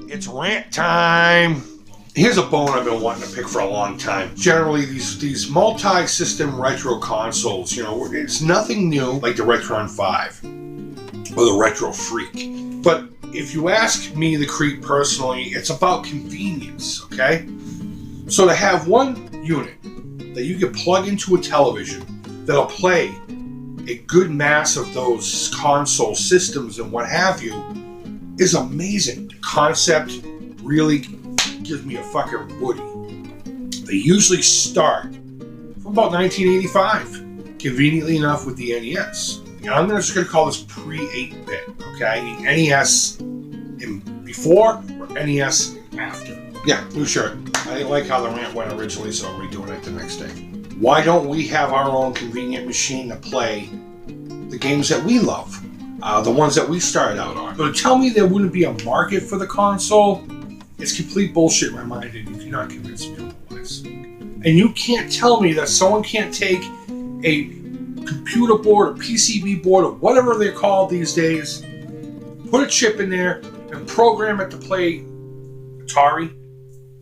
It's rant time. Here's a bone I've been wanting to pick for a long time. Generally, these multi-system retro consoles, you know, it's nothing new like the Retron 5 or the Retro Freak. But if you ask me, the Creep, personally, it's about convenience, okay? So to have one unit that you can plug into a television that'll play a good mass of those console systems and what have you is amazing. The concept really gives me a fucking woody. They usually start from about 1985, conveniently enough, with the NES. And I'm just going to call this pre-8-bit, okay? NES in before or NES after. Yeah, new shirt. I didn't like how the rant went originally, so I'm redoing it the next day. Why don't we have our own convenient machine to play the games that we love? The ones that we started out on. So to tell me there wouldn't be a market for the console, it's complete bullshit in my mind, and you cannot convince me otherwise. And you can't tell me that someone can't take a computer board or PCB board or whatever they're called these days, put a chip in there, and program it to play Atari,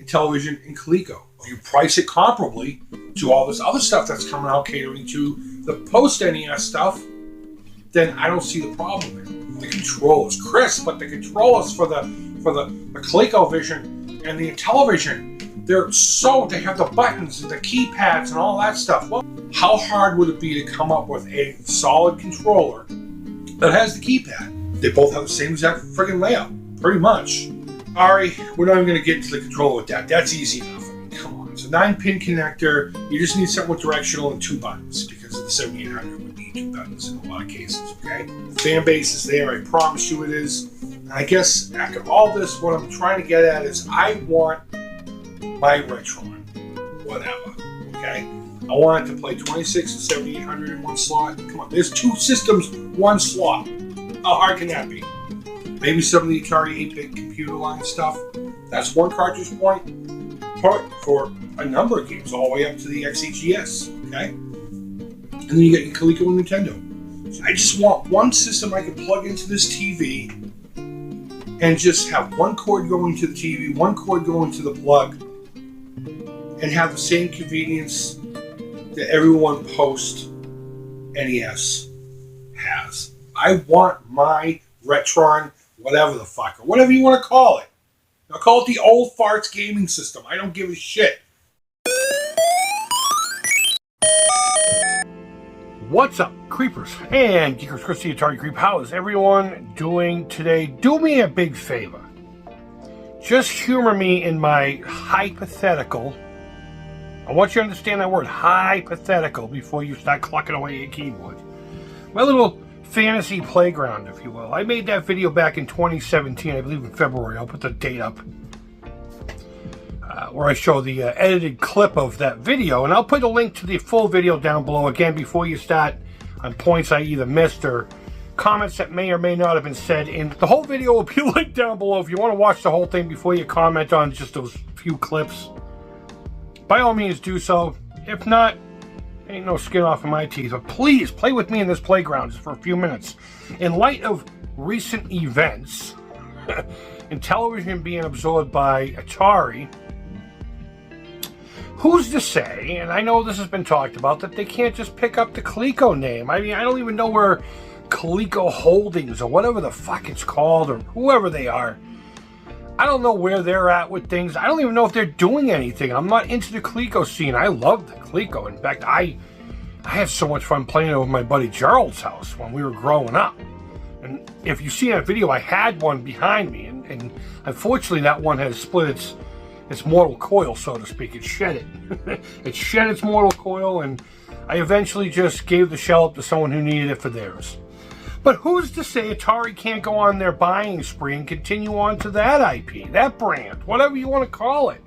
Intellivision, and Coleco. If you price it comparably to all this other stuff that's coming out catering to the post-NES stuff, then I don't see the problem there. The controllers, Chris, but the controllers for the Collecovision and the Intellivision, they have the buttons and the keypads and all that stuff. Well, how hard would it be to come up with a solid controller that has the keypad? They both have the same exact friggin' layout, pretty much. Sorry, we're not even going to get into the controller with that. That's easy enough. I mean, come on. It's a 9-pin connector. You just need something with directional and 2 buttons because of the 7800 would need 2 buttons in a lot of cases, okay? The fan base is there. I promise you it is. And I guess after all this, what I'm trying to get at is I want my Retron, whatever, okay? I want it to play 26 and 7800 in one slot. Come on, there's 2 systems, 1 slot. How hard can that be? Maybe some of the Atari 8-bit computer line stuff. That's 1 cartridge point for a number of games, all the way up to the XEGS, okay? And then you get your Coleco and Nintendo. So I just want 1 system I can plug into this TV and just have 1 cord going to the TV, 1 cord going to the plug, and have the same convenience that everyone post NES has. I want my Retron, whatever the fuck, or whatever you want to call it. I'll call it the old farts gaming system. I don't give a shit. What's up, Creepers and Geekers? Chris the Atari Creep. How is everyone doing today? Do me a big favor. Just humor me in my hypothetical. I want you to understand that word, hypothetical, before you start clucking away at your keyboard. My little fantasy playground, if you will. I made that video back in 2017, I believe in February. I'll put the date up. Where I show the edited clip of that video. And I'll put a link to the full video down below, again, before you start on points I either missed or comments that may or may not have been said. And the whole video will be linked down below if you want to watch the whole thing before you comment on just those few clips. By all means, do so. If not, ain't no skin off of my teeth. But please, play with me in this playground just for a few minutes. In light of recent events, Intellivision being absorbed by Atari, who's to say, and I know this has been talked about, that they can't just pick up the Coleco name? I mean, I don't even know where Coleco Holdings or whatever the fuck it's called, or whoever they are, I don't know where they're at with things. I don't even know if they're doing anything. I'm not into the Coleco scene. I love the Coleco. In fact, I had so much fun playing it with my buddy Gerald's house when we were growing up. And if you see that video, I had one behind me, and unfortunately that one has split its mortal coil, so to speak. It shed it. It shed its mortal coil, and I eventually just gave the shell up to someone who needed it for theirs. But who's to say Atari can't go on their buying spree and continue on to that IP, that brand, whatever you want to call it?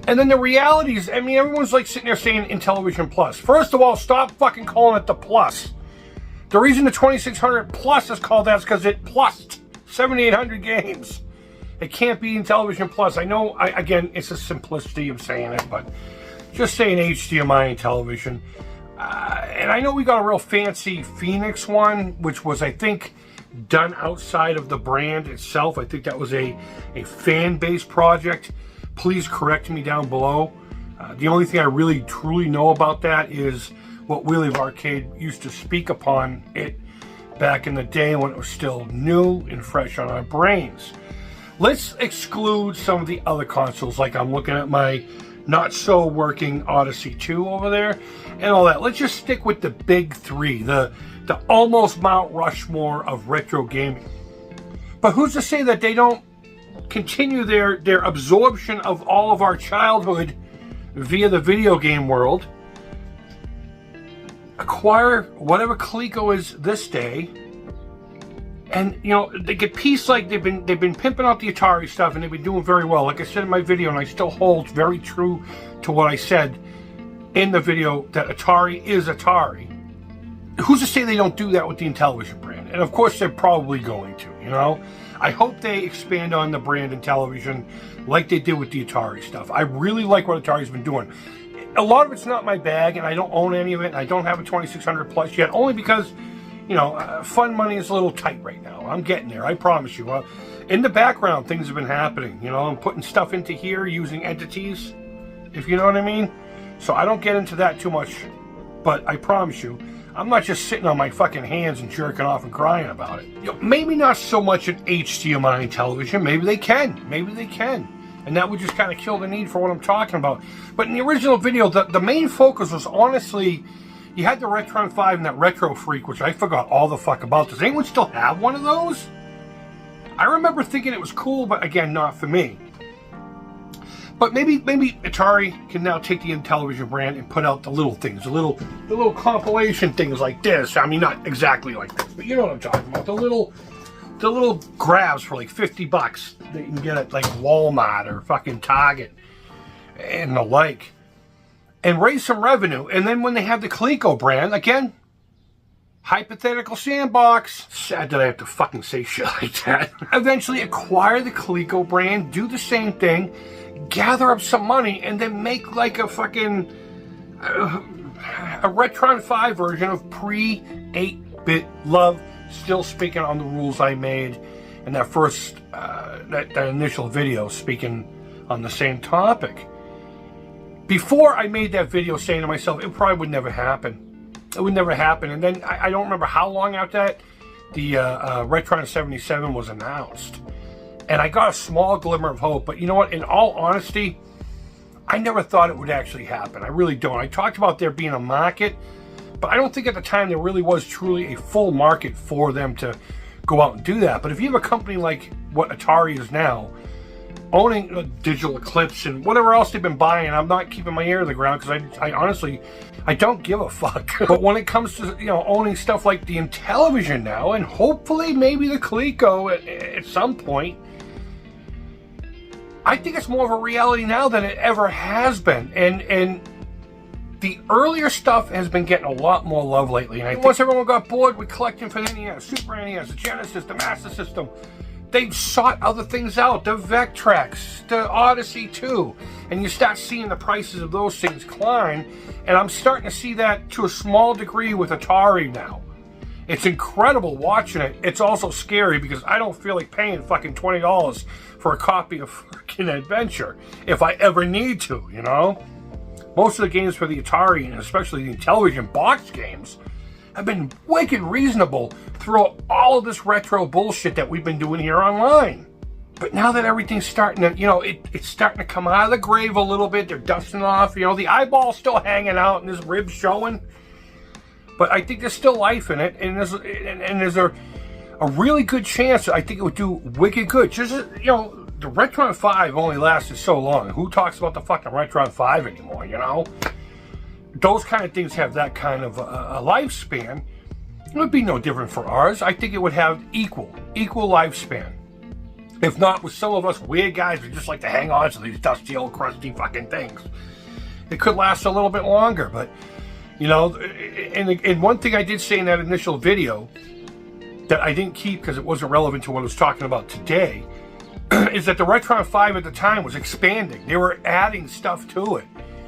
And then the reality is, I mean, everyone's like sitting there saying Intellivision Plus. First of all, stop fucking calling it the Plus. The reason the 2600 Plus is called that is because it plussed 7,800 games. It can't be Intellivision Plus. I know, again, it's a simplicity of saying it, but just saying HDMI and television. And I know we got a real fancy Phoenix one, which was, I think, done outside of the brand itself. I think that was a fan-based project. Please correct me down below. The only thing I really truly know about that is what Wheel of Arcade used to speak upon it back in the day when it was still new and fresh on our brains. Let's exclude some of the other consoles, like I'm looking at my not so working Odyssey 2 over there and all that. Let's just stick with the big three, the almost Mount Rushmore of retro gaming. But who's to say that they don't continue their absorption of all of our childhood via the video game world, acquire whatever Coleco is this day, and you know, they get piece like they've been pimping out the Atari stuff, and they've been doing very well. Like I said in my video, and I still hold very true to what I said in the video, that Atari is Atari. Who's to say they don't do that with the Intellivision brand? And of course they're probably going to, you know. I hope they expand on the brand Intellivision like they did with the Atari stuff. I really like what Atari's been doing. A lot of it's not my bag, and I don't own any of it, and I don't have a 2600 plus yet, only because, you know, fund money is a little tight right now. I'm getting there, I promise you. In the background, things have been happening. You know, I'm putting stuff into here using entities, if you know what I mean. So I don't get into that too much, but I promise you, I'm not just sitting on my fucking hands and jerking off and crying about it. You know, maybe not so much an HDMI television. Maybe they can. Maybe they can. And that would just kind of kill the need for what I'm talking about. But in the original video, the main focus was honestly, you had the Retron 5 and that Retro Freak, which I forgot all the fuck about. Does anyone still have one of those? I remember thinking it was cool, but again, not for me. But maybe Atari can now take the Intellivision brand and put out the little things, the little compilation things like this. I mean, not exactly like this, but you know what I'm talking about. The little grabs for like 50 bucks that you can get at like Walmart or fucking Target and the like, and raise some revenue. And then when they have the Coleco brand, again, hypothetical sandbox. Sad that I have to fucking say shit like that. Eventually acquire the Coleco brand, do the same thing, gather up some money, and then make like a fucking a Retron 5 version of pre-8-bit love. Still speaking on the rules I made in that first that initial video, speaking on the same topic. Before I made that video, saying to myself, it probably would never happen. It would never happen. And then I don't remember how long after that the Retron 77 was announced. And I got a small glimmer of hope, but you know what? In all honesty, I never thought it would actually happen. I really don't. I talked about there being a market, but I don't think at the time there really was truly a full market for them to go out and do that. But if you have a company like what Atari is now, owning Digital Eclipse and whatever else they've been buying, I'm not keeping my ear to the ground because I honestly, I don't give a fuck. But when it comes to, you know, owning stuff like the Intellivision now, and hopefully maybe the Coleco at some point, I think it's more of a reality now than it ever has been. And the earlier stuff has been getting a lot more love lately. And I think once everyone got bored with collecting for the NES, Super NES, the Genesis, the Master System, they've sought other things out. The Vectrex, the Odyssey 2. And you start seeing the prices of those things climb. And I'm starting to see that to a small degree with Atari now. It's incredible watching it. It's also scary because I don't feel like paying fucking $20 for a copy of fucking Adventure if I ever need to, you know? Most of the games for the Atari, and especially the Intellivision box games, have been wicked reasonable throughout all of this retro bullshit that we've been doing here online. But now that everything's starting to, you know, it's starting to come out of the grave a little bit, they're dusting off, you know, the eyeball's still hanging out and there's ribs showing. But I think there's still life in it, and there's a really good chance I think it would do wicked good. Just, you know, the Retron 5 only lasted so long. Who talks about the fucking Retron 5 anymore, you know? Those kind of things have that kind of a lifespan. It would be no different for ours. I think it would have equal lifespan. If not, with some of us weird guys who just like to hang on to these dusty old crusty fucking things, it could last a little bit longer. But you know, and one thing I did say in that initial video that I didn't keep because it wasn't relevant to what I was talking about today is that the Retron 5 at the time was expanding. They were adding stuff to it.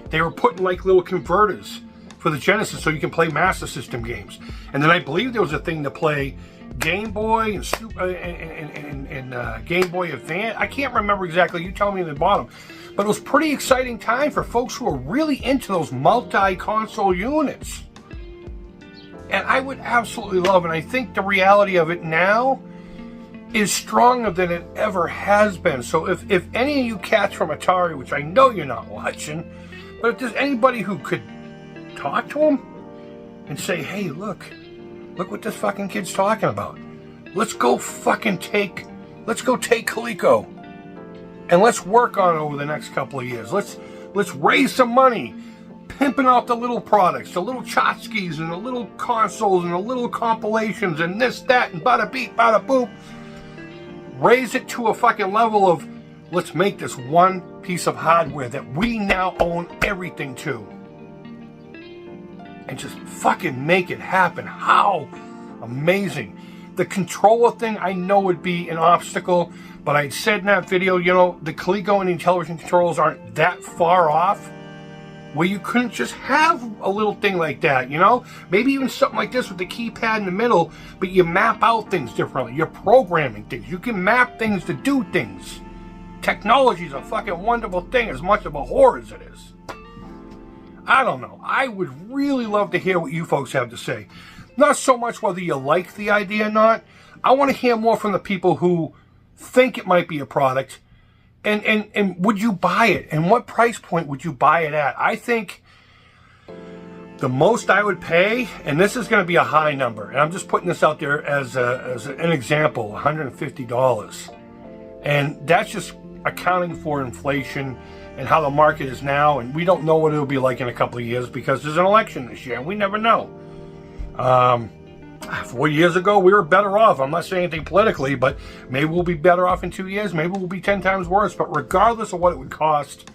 They were putting like little converters for the Genesis so you can play Master System games. And then I believe there was a thing to play Game Boy and Game Boy Advance. I can't remember exactly. You tell me in the bottom. But it was a pretty exciting time for folks who are really into those multi-console units. And I would absolutely love it. And I think the reality of it now is stronger than it ever has been. So if any of you cats from Atari, which I know you're not watching, but if there's anybody who could talk to them and say, hey, look what this fucking kid's talking about. Let's go take Coleco and let's work on it over the next couple of years. Let's raise some money, pimping out the little products, the little tchotchkes and the little consoles and the little compilations and this, that, and bada beep, bada boop. Raise it to a fucking level of, let's make this one piece of hardware that we now own everything to. And just fucking make it happen. How amazing. The controller thing I know would be an obstacle, but I said in that video, you know, the Coleco and Intellivision controls aren't that far off where you couldn't just have a little thing like that, you know? Maybe even something like this with the keypad in the middle, but you map out things differently. You're programming things. You can map things to do things. Technology is a fucking wonderful thing, as much of a horror as it is. I don't know. I would really love to hear what you folks have to say. Not so much whether you like the idea or not. I want to hear more from the people who think it might be a product. And would you buy it? And what price point would you buy it at? I think the most I would pay, and this is going to be a high number, and I'm just putting this out there as an example, $150. And that's just accounting for inflation and how the market is now, and we don't know what it'll be like in a couple of years because there's an election this year, and we never know. 4 years ago, we were better off. I'm not saying anything politically, but maybe we'll be better off in 2 years. Maybe we'll be 10 times worse. But regardless of what it would cost,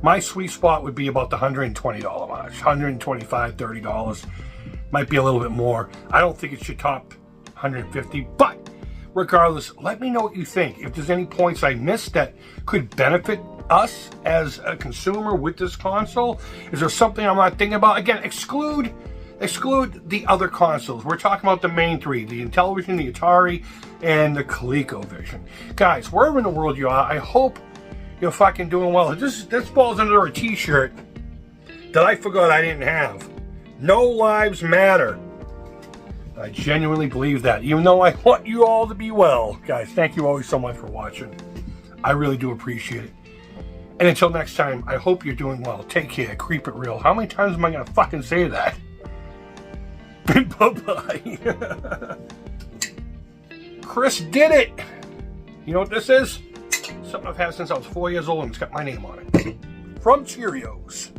my sweet spot would be about the $120 mark, $125, $30. Might be a little bit more. I don't think it should top $150, but regardless, let me know what you think. If there's any points I missed that could benefit us as a consumer with this console, is there something I'm not thinking about? Again, exclude the other consoles. We're talking about the main three, the Intellivision, the Atari, and the Collecovision. Guys, wherever in the world you are, I hope you're fucking doing well. This falls under a t-shirt that I forgot I didn't have. No lives matter. I genuinely believe that, even though I want you all to be well. Guys, thank you always so much for watching. I really do appreciate it. And until next time, I hope you're doing well. Take care. Creep it real. How many times am I going to fucking say that? Bye-bye. Chris did it. You know what this is? Something I've had since I was 4 years old, and it's got my name on it. From Cheerios.